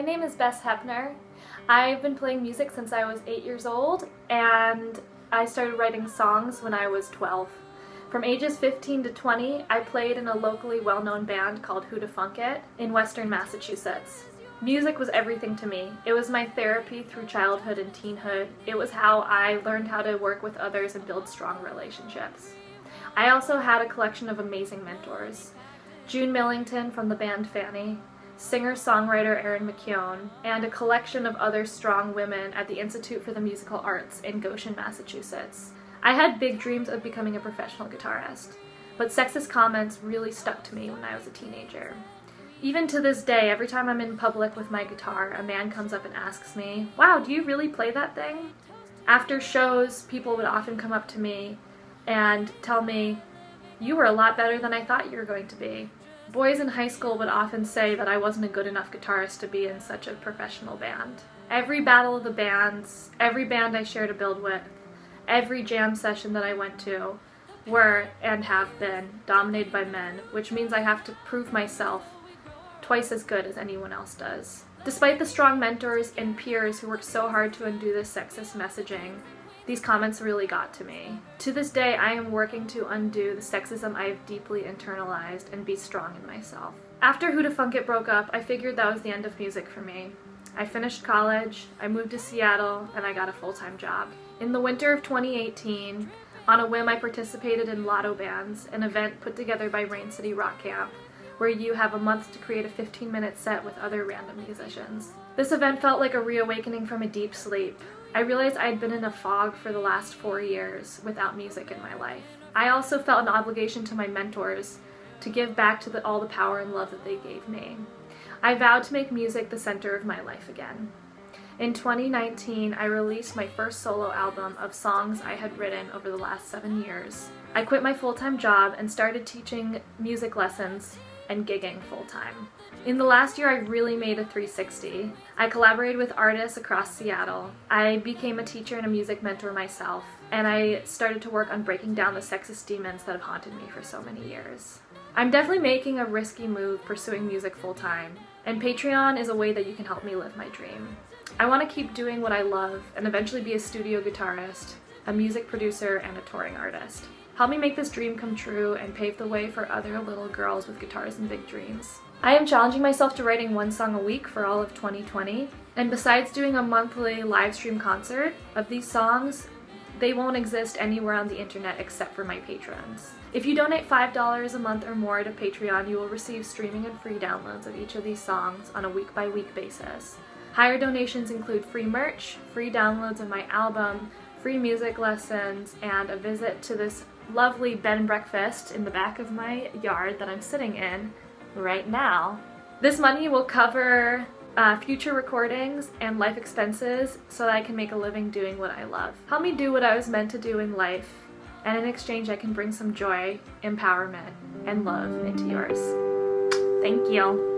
My name is Bess Hepner. I've been playing music since I was 8 years old, and I started writing songs when I was 12. From ages 15 to 20, I played in a locally well-known band called Who to Funk It in Western Massachusetts. Music was everything to me. It was my therapy through childhood and teenhood. It was how I learned how to work with others and build strong relationships. I also had a collection of amazing mentors. June Millington from the band Fanny, singer-songwriter Erin McKeown, and a collection of other strong women at the Institute for the Musical Arts in Goshen, Massachusetts. I had big dreams of becoming a professional guitarist, but sexist comments really stuck to me when I was a teenager. Even to this day, every time I'm in public with my guitar, a man comes up and asks me, "Wow, do you really play that thing?" After shows, people would often come up to me and tell me, "You were a lot better than I thought you were going to be." Boys in high school would often say that I wasn't a good enough guitarist to be in such a professional band. Every battle of the bands, every band I shared a build with, every jam session that I went to were, and have been, dominated by men, which means I have to prove myself twice as good as anyone else does. Despite the strong mentors and peers who worked so hard to undo this sexist messaging, these comments really got to me. To this day, I am working to undo the sexism I have deeply internalized and be strong in myself. After Who to Funk It broke up, I figured that was the end of music for me. I finished college, I moved to Seattle, and I got a full-time job. In the winter of 2018, on a whim I participated in Lotto Bands, an event put together by Rain City Rock Camp, where you have a month to create a 15-minute set with other random musicians. This event felt like a reawakening from a deep sleep. I realized I had been in a fog for the last 4 years without music in my life. I also felt an obligation to my mentors to give back to all the power and love that they gave me. I vowed to make music the center of my life again. In 2019, I released my first solo album of songs I had written over the last 7 years. I quit my full-time job and started teaching music lessons and gigging full-time. In the last year, I really made a 360. I collaborated with artists across Seattle. I became a teacher and a music mentor myself, and I started to work on breaking down the sexist demons that have haunted me for so many years. I'm definitely making a risky move pursuing music full-time, and Patreon is a way that you can help me live my dream. I want to keep doing what I love and eventually be a studio guitarist, a music producer, and a touring artist. Help me make this dream come true and pave the way for other little girls with guitars and big dreams. I am challenging myself to writing 1 song a week for all of 2020, and besides doing a monthly live stream concert of these songs, they won't exist anywhere on the internet except for my patrons. If you donate $5 a month or more to Patreon, you will receive streaming and free downloads of each of these songs on a week-by-week basis. Higher donations include free merch, free downloads of my album, free music lessons, and a visit to this lovely bed and breakfast in the back of my yard that I'm sitting in right now. This money will cover future recordings and life expenses so that I can make a living doing what I love. Help me do what I was meant to do in life, and in exchange I can bring some joy, empowerment, and love into yours. Thank you.